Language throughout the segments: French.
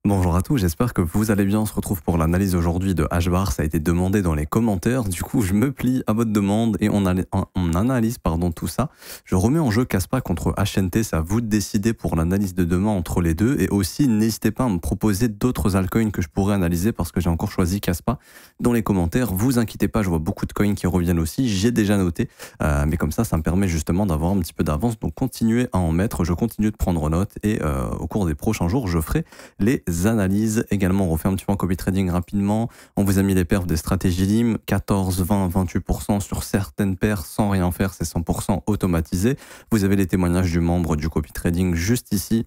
Bonjour à tous, j'espère que vous allez bien. On se retrouve pour l'analyse aujourd'hui de HBAR. Ça a été demandé dans les commentaires. Du coup, je me plie à votre demande et on analyse tout ça. Je remets en jeu Kaspa contre HNT. C'est à vous de décider pour l'analyse de demain entre les deux. Et aussi, n'hésitez pas à me proposer d'autres altcoins que je pourrais analyser parce que j'ai encore choisi Kaspa dans les commentaires. Vous inquiétez pas, je vois beaucoup de coins qui reviennent aussi. J'ai déjà noté. Mais comme ça me permet justement d'avoir un petit peu d'avance. Donc, continuez à en mettre. Je continue de prendre note et au cours des prochains jours, je ferai les analyses. Également, on refait un petit peu en copy trading rapidement. On vous a mis les perfs des stratégies LIM, 14, 20, 28% sur certaines paires sans rien faire, c'est 100% automatisé. Vous avez les témoignages du membre du copy trading juste ici,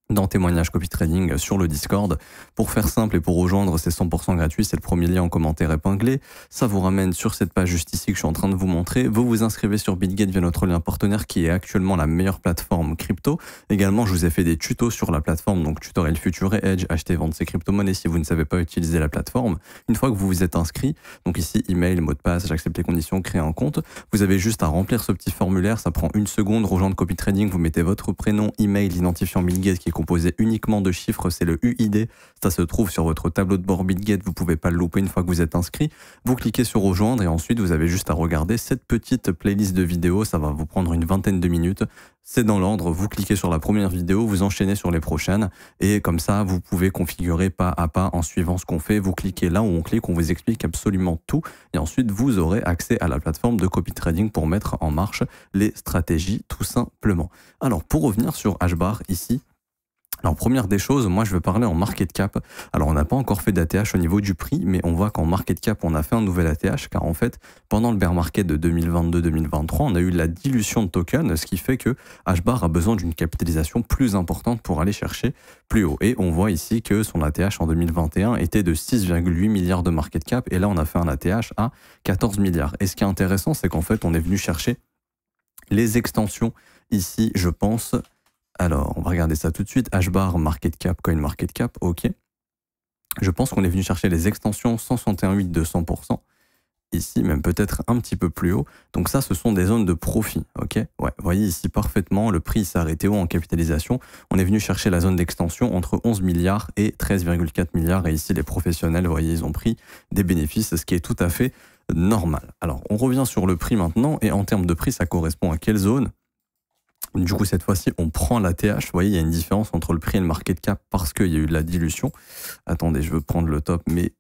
dans témoignage copy trading sur le Discord. Pour faire simple et pour rejoindre, c'est 100% gratuit, c'est le premier lien en commentaire épinglé. Ça vous ramène sur cette page juste ici que je suis en train de vous montrer. Vous vous inscrivez sur Bitget via notre lien partenaire qui est actuellement la meilleure plateforme crypto. Également, je vous ai fait des tutos sur la plateforme, donc tutoriel futur et edge, acheter, vendre ces crypto-monnaies si vous ne savez pas utiliser la plateforme. Une fois que vous vous êtes inscrit, donc ici, email, mot de passe, j'accepte les conditions, créer un compte. Vous avez juste à remplir ce petit formulaire, ça prend une seconde, rejoindre copy trading, vous mettez votre prénom, email, l'identifiant Bitget qui est composé uniquement de chiffres, c'est le UID. Ça se trouve sur votre tableau de bord Bitget, vous pouvez pas le louper une fois que vous êtes inscrit. Vous cliquez sur rejoindre et ensuite vous avez juste à regarder cette petite playlist de vidéos. Ça va vous prendre une vingtaine de minutes. C'est dans l'ordre. Vous cliquez sur la première vidéo, vous enchaînez sur les prochaines et comme ça vous pouvez configurer pas à pas en suivant ce qu'on fait. Vous cliquez là où on clique, on vous explique absolument tout et ensuite vous aurez accès à la plateforme de copy trading pour mettre en marche les stratégies tout simplement. Alors pour revenir sur HBAR ici, alors première des choses, moi je veux parler en market cap. Alors on n'a pas encore fait d'ATH au niveau du prix, mais on voit qu'en market cap on a fait un nouvel ATH, car en fait pendant le bear market de 2022-2023 on a eu la dilution de tokens, ce qui fait que HBAR a besoin d'une capitalisation plus importante pour aller chercher plus haut. Et on voit ici que son ATH en 2021 était de 6,8 milliards de market cap, et là on a fait un ATH à 14 milliards. Et ce qui est intéressant, c'est qu'en fait on est venu chercher les extensions ici, je pense. Alors, on va regarder ça tout de suite. HBAR, market cap, coin market cap, ok. Je pense qu'on est venu chercher les extensions 161,8 de 100%. Ici, même peut-être un petit peu plus haut. Donc ça, ce sont des zones de profit, ok. Ouais, vous voyez ici parfaitement, le prix s'est arrêté haut en capitalisation. On est venu chercher la zone d'extension entre 11 milliards et 13,4 milliards. Et ici, les professionnels, vous voyez, ils ont pris des bénéfices, ce qui est tout à fait normal. Alors, on revient sur le prix maintenant. Et en termes de prix, ça correspond à quelle zone ? Du coup, cette fois-ci, on prend la TH. Vous voyez, il y a une différence entre le prix et le market cap parce qu'il y a eu de la dilution. Attendez, je veux prendre le top, mais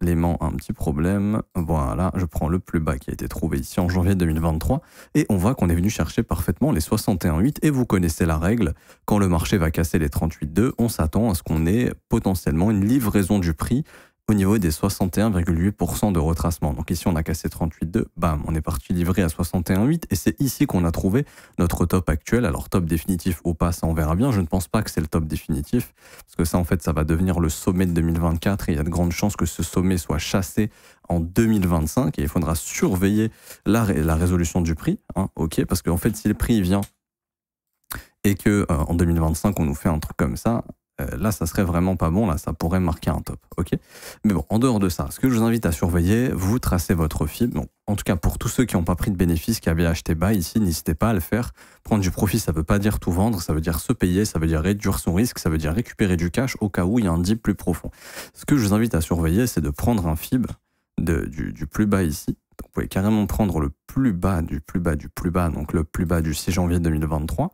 l'aimant a un petit problème. Voilà, je prends le plus bas qui a été trouvé ici en janvier 2023. Et on voit qu'on est venu chercher parfaitement les 61,8. Et vous connaissez la règle. Quand le marché va casser les 38,2, on s'attend à ce qu'on ait potentiellement une livraison du prix au niveau des 61,8% de retracement. Donc ici, on a cassé 38,2, bam, on est parti livrer à 61,8 et c'est ici qu'on a trouvé notre top actuel. Alors top définitif ou pas, ça on verra bien. Je ne pense pas que c'est le top définitif parce que ça, en fait, ça va devenir le sommet de 2024 et il y a de grandes chances que ce sommet soit chassé en 2025 et il faudra surveiller la résolution du prix, hein, ok, parce qu'en fait, si le prix vient et que en 2025, on nous fait un truc comme ça, là, ça serait vraiment pas bon. Là, ça pourrait marquer un top. Ok. Mais bon, en dehors de ça, ce que je vous invite à surveiller, vous tracez votre FIB. Bon, en tout cas, pour tous ceux qui n'ont pas pris de bénéfices, qui avaient acheté bas ici, n'hésitez pas à le faire. Prendre du profit, ça veut pas dire tout vendre. Ça veut dire se payer. Ça veut dire réduire son risque. Ça veut dire récupérer du cash au cas où il y a un dip plus profond. Ce que je vous invite à surveiller, c'est de prendre un FIB du plus bas ici. Donc, vous pouvez carrément prendre le plus bas du plus bas du plus bas. Donc, le plus bas du 6 janvier 2023.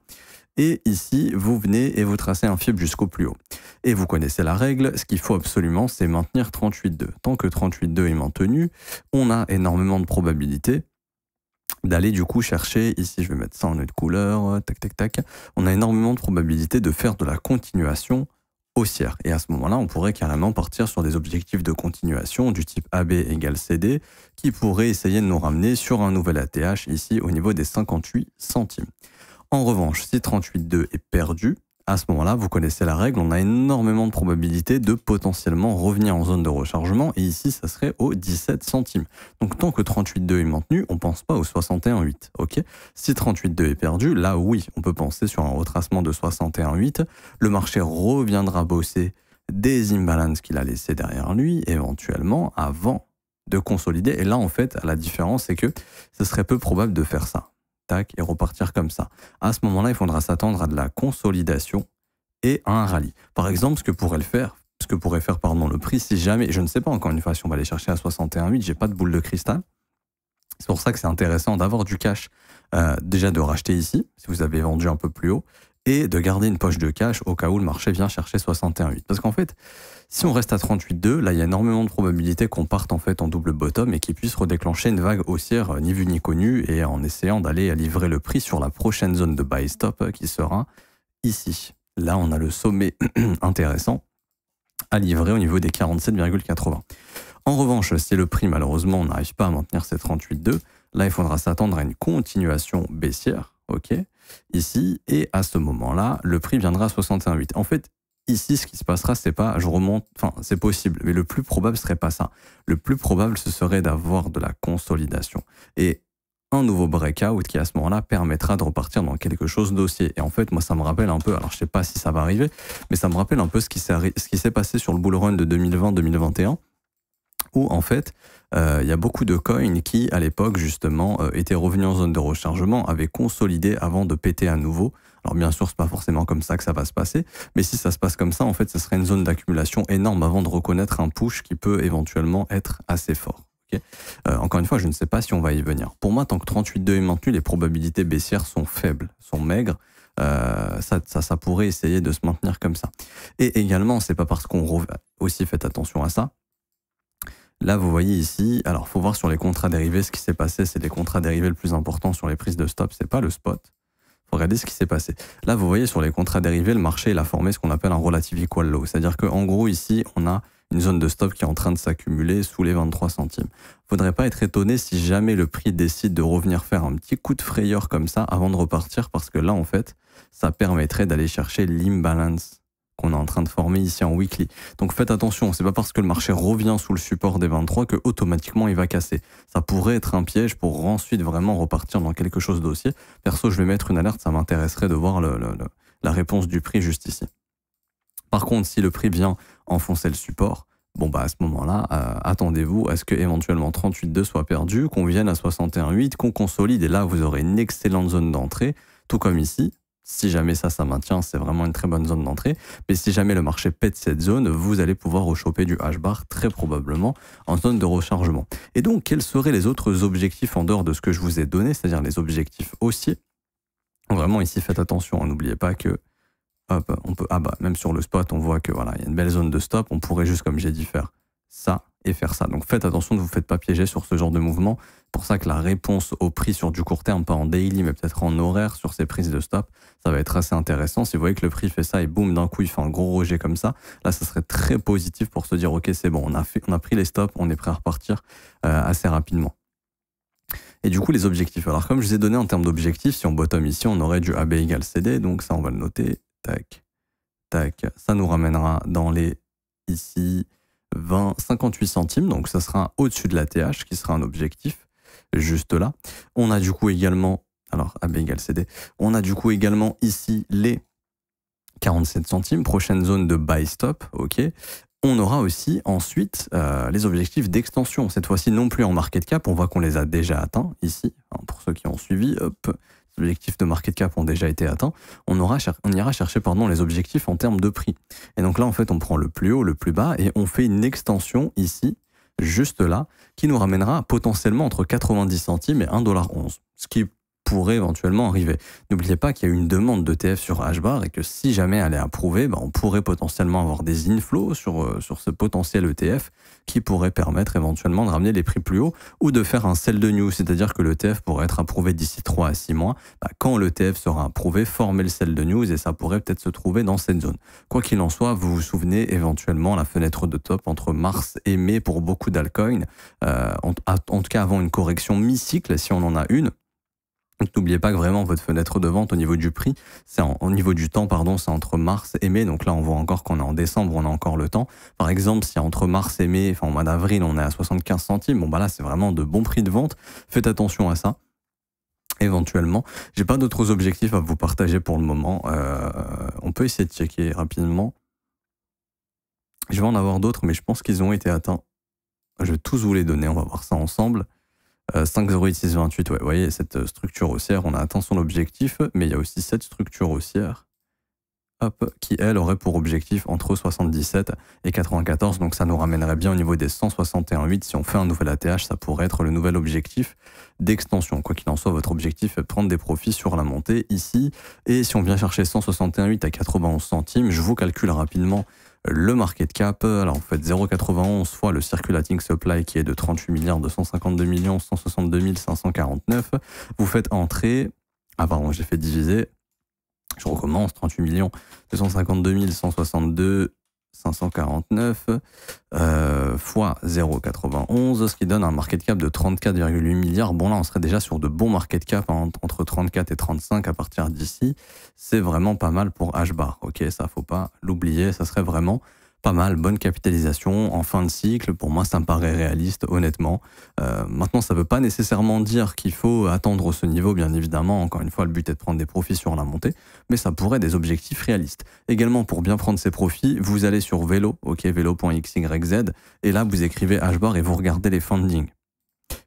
Et ici, vous venez et vous tracez un FIB jusqu'au plus haut. Et vous connaissez la règle, ce qu'il faut absolument, c'est maintenir 38,2. Tant que 38,2 est maintenu, on a énormément de probabilités d'aller du coup chercher, ici je vais mettre ça en autre couleur, tac tac tac, on a énormément de probabilités de faire de la continuation haussière. Et à ce moment-là, on pourrait carrément partir sur des objectifs de continuation du type AB égale CD, qui pourraient essayer de nous ramener sur un nouvel ATH ici au niveau des 58 centimes. En revanche, si 38,2 est perdu, à ce moment-là, vous connaissez la règle, on a énormément de probabilités de potentiellement revenir en zone de rechargement, et ici, ça serait aux 17 centimes. Donc, tant que 38,2 est maintenu, on ne pense pas au 61,8, ok? Si 38,2 est perdu, là, oui, on peut penser sur un retracement de 61,8, le marché reviendra bosser des imbalances qu'il a laissés derrière lui, éventuellement, avant de consolider, et là, en fait, la différence, c'est que ce serait peu probable de faire ça. Tac, et repartir comme ça. À ce moment-là, il faudra s'attendre à de la consolidation et un rallye. Par exemple, ce que pourrait faire pardon, le prix si jamais, je ne sais pas encore une fois si on va aller chercher à 61,8, j'ai pas de boule de cristal. C'est pour ça que c'est intéressant d'avoir du cash, déjà de racheter ici, si vous avez vendu un peu plus haut, et de garder une poche de cash au cas où le marché vient chercher 61,8. Parce qu'en fait, si on reste à 38,2, là, il y a énormément de probabilités qu'on parte en fait en double bottom et qu'il puisse redéclencher une vague haussière ni vue ni connue et en essayant d'aller livrer le prix sur la prochaine zone de buy stop qui sera ici. Là, on a le sommet intéressant à livrer au niveau des 47,80. En revanche, si le prix, malheureusement, n'arrive pas à maintenir ces 38,2, là, il faudra s'attendre à une continuation baissière, ok, ici, et à ce moment-là, le prix viendra à 61,8. En fait, ici, ce qui se passera, c'est pas, je remonte, enfin, c'est possible, mais le plus probable serait pas ça. Le plus probable, ce serait d'avoir de la consolidation. Et un nouveau breakout qui, à ce moment-là, permettra de repartir dans quelque chose d'haussier. Et en fait, moi, ça me rappelle un peu, alors je sais pas si ça va arriver, mais ça me rappelle un peu ce qui s'est passé sur le bull run de 2020-2021, où en fait, il y a beaucoup de coins qui, à l'époque, justement, étaient revenus en zone de rechargement, avaient consolidé avant de péter à nouveau. Alors bien sûr, c'est pas forcément comme ça que ça va se passer, mais si ça se passe comme ça, en fait, ce serait une zone d'accumulation énorme avant de reconnaître un push qui peut éventuellement être assez fort. Okay, encore une fois, je ne sais pas si on va y venir. Pour moi, tant que 38,2 est maintenu, les probabilités baissières sont faibles, sont maigres. Ça pourrait essayer de se maintenir comme ça. Et également, c'est pas parce qu'on aussi faites attention à ça. Là, vous voyez ici, alors faut voir sur les contrats dérivés ce qui s'est passé, c'est les contrats dérivés le plus important sur les prises de stop, c'est pas le spot. Faut regarder ce qui s'est passé. Là, vous voyez sur les contrats dérivés, le marché il a formé ce qu'on appelle un relative equal low, c'est-à-dire qu'en gros ici, on a une zone de stop qui est en train de s'accumuler sous les 23 centimes. Faudrait pas être étonné si jamais le prix décide de revenir faire un petit coup de frayeur comme ça avant de repartir, parce que là, en fait, ça permettrait d'aller chercher l'imbalance qu'on est en train de former ici en weekly. Donc faites attention, c'est pas parce que le marché revient sous le support des 23 que automatiquement il va casser. Ça pourrait être un piège pour ensuite vraiment repartir dans quelque chose d'haussier. Perso, je vais mettre une alerte, ça m'intéresserait de voir la réponse du prix juste ici. Par contre, si le prix vient enfoncer le support, bon bah à ce moment-là, attendez-vous à ce que éventuellement 38,2 soit perdu, qu'on vienne à 61,8, qu'on consolide, et là vous aurez une excellente zone d'entrée, tout comme ici. Si jamais ça maintient, c'est vraiment une très bonne zone d'entrée. Mais si jamais le marché pète cette zone, vous allez pouvoir rechoper du H-bar très probablement en zone de rechargement. Et donc, quels seraient les autres objectifs en dehors de ce que je vous ai donné, c'est-à-dire les objectifs haussiers? Vraiment ici, faites attention, n'oubliez pas que hop, on peut, même sur le spot, on voit que voilà, il y a une belle zone de stop. On pourrait juste, comme j'ai dit, faire ça et faire ça. Donc faites attention, ne vous faites pas piéger sur ce genre de mouvement. Pour ça que la réponse au prix sur du court terme, pas en daily, mais peut-être en horaire sur ces prises de stop, ça va être assez intéressant. Si vous voyez que le prix fait ça et boum, d'un coup, il fait un gros rejet comme ça, là, ça serait très positif pour se dire, ok, c'est bon, on a pris les stops, on est prêt à repartir assez rapidement. Et du coup, les objectifs. Alors, comme je vous ai donné en termes d'objectifs, si on bottom ici, on aurait du AB égale CD. Donc ça, on va le noter. Tac, tac. Ça nous ramènera dans les, ici, 58 centimes. Donc ça sera au-dessus de la TH, qui sera un objectif, juste là. On a du coup également, alors AB égale CD, on a du coup également ici les 47 centimes, prochaine zone de buy stop, ok. On aura aussi ensuite les objectifs d'extension, cette fois-ci non plus en market cap, on voit qu'on les a déjà atteints ici, hein, pour ceux qui ont suivi, hop, les objectifs de market cap ont déjà été atteints, on ira chercher les objectifs en termes de prix. Et donc là, en fait, on prend le plus haut, le plus bas, et on fait une extension ici, juste là, qui nous ramènera potentiellement entre 90 centimes et 1,11$, ce qui pourrait éventuellement arriver. N'oubliez pas qu'il y a une demande d'ETF sur H-bar et que si jamais elle est approuvée, on pourrait potentiellement avoir des inflows sur ce potentiel ETF qui pourrait permettre éventuellement de ramener les prix plus haut ou de faire un sell de news, c'est-à-dire que l'ETF pourrait être approuvé d'ici 3 à 6 mois. Quand l'ETF sera approuvé, former le sell de news et ça pourrait peut-être se trouver dans cette zone. Quoi qu'il en soit, vous vous souvenez éventuellement la fenêtre de top entre mars et mai pour beaucoup d'altcoins, en tout cas avant une correction mi-cycle si on en a une. N'oubliez pas que vraiment votre fenêtre de vente au niveau du prix, au niveau du temps, pardon, c'est entre mars et mai. Donc là, on voit encore qu'on est en décembre, on a encore le temps. Par exemple, si entre mars et mai, enfin au mois d'avril, on est à 75 centimes, bon là, c'est vraiment de bons prix de vente. Faites attention à ça. Éventuellement, j'ai pas d'autres objectifs à vous partager pour le moment. On peut essayer de checker rapidement. Je vais en avoir d'autres, mais je pense qu'ils ont été atteints. Je vais tous vous les donner, on va voir ça ensemble. 5,08,628, ouais, vous voyez, cette structure haussière, on a atteint son objectif, mais il y a aussi cette structure haussière hop, qui elle aurait pour objectif entre 77 et 94. Donc ça nous ramènerait bien au niveau des 161,8. Si on fait un nouvel ATH, ça pourrait être le nouvel objectif d'extension. Quoi qu'il en soit, votre objectif est de prendre des profits sur la montée ici. Et si on vient chercher 161,8 à 91 centimes, je vous calcule rapidement le market cap. Alors vous faites 0,91 fois le circulating supply qui est de 38 milliards 252 millions 162 549. Vous faites entrer, ah pardon, j'ai fait diviser, je recommence, 38 millions 252 162 549 fois 0,91, ce qui donne un market cap de 34,8 milliards. Bon là, on serait déjà sur de bons market cap hein, entre 34 et 35 à partir d'ici. C'est vraiment pas mal pour HBAR. Ok, ça faut pas l'oublier, ça serait vraiment pas mal, bonne capitalisation en fin de cycle. Pour moi, ça me paraît réaliste, honnêtement. Maintenant, ça ne veut pas nécessairement dire qu'il faut attendre ce niveau, bien évidemment. Encore une fois, le but est de prendre des profits sur la montée, mais ça pourrait être des objectifs réalistes. Également, pour bien prendre ces profits, vous allez sur Vélo, ok, vélo.xyz, et là, vous écrivez HBAR et vous regardez les fundings.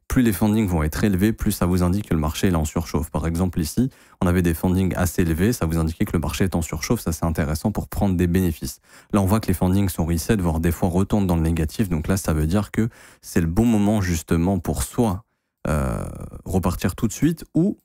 Plus les fundings vont être élevés, plus ça vous indique que le marché est en surchauffe. Par exemple, ici, on avait des fundings assez élevés, ça vous indiquait que le marché est en surchauffe, ça c'est intéressant pour prendre des bénéfices. Là, on voit que les fundings sont reset, voire des fois retournent dans le négatif, donc là, ça veut dire que c'est le bon moment justement pour soit repartir tout de suite, ou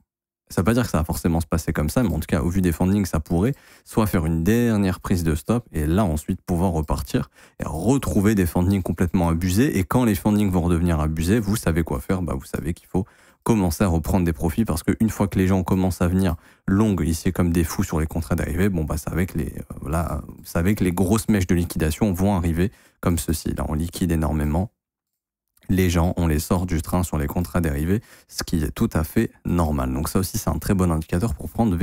ça ne veut pas dire que ça va forcément se passer comme ça, mais en tout cas, au vu des fundings, ça pourrait soit faire une dernière prise de stop et là, ensuite, pouvoir repartir et retrouver des fundings complètement abusés. Et quand les fundings vont redevenir abusés, vous savez quoi faire. Bah, vous savez qu'il faut commencer à reprendre des profits parce qu'une fois que les gens commencent à venir longues ici comme des fous sur les contrats dérivés, bon, bah, vous savez que les grosses mèches de liquidation vont arriver comme ceci. Là, on liquide énormément. Les gens, on les sort du train sur les contrats dérivés, ce qui est tout à fait normal. Donc ça aussi, c'est un très bon indicateur pour prendre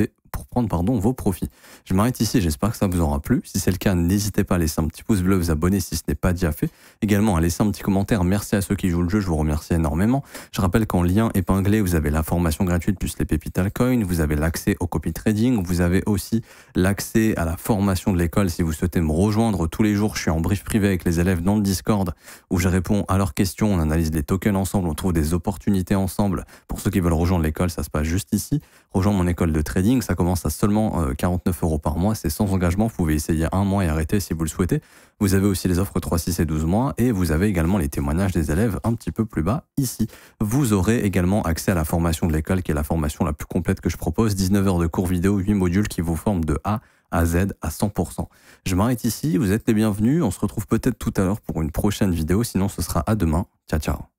vos profits. Je m'arrête ici, j'espère que ça vous aura plu. Si c'est le cas, n'hésitez pas à laisser un petit pouce bleu, vous abonner si ce n'est pas déjà fait. Également, à laisser un petit commentaire. Merci à ceux qui jouent le jeu, je vous remercie énormément. Je rappelle qu'en lien épinglé, vous avez la formation gratuite plus les pépites altcoin, vous avez l'accès au copy trading, vous avez aussi l'accès à la formation de l'école si vous souhaitez me rejoindre tous les jours. Je suis en brief privé avec les élèves dans le Discord où je réponds à leurs questions, on analyse les tokens ensemble, on trouve des opportunités ensemble. Pour ceux qui veulent rejoindre l'école, ça se passe juste ici. Rejoindre mon école de trading, ça commence à seulement 49 € par mois, c'est sans engagement, vous pouvez essayer un mois et arrêter si vous le souhaitez. Vous avez aussi les offres 3, 6 et 12 mois et vous avez également les témoignages des élèves un petit peu plus bas ici. Vous aurez également accès à la formation de l'école qui est la formation la plus complète que je propose, 19 heures de cours vidéo, 8 modules qui vous forment de A à Z à 100%. Je m'arrête ici, vous êtes les bienvenus, on se retrouve peut-être tout à l'heure pour une prochaine vidéo, sinon ce sera à demain. Ciao ciao.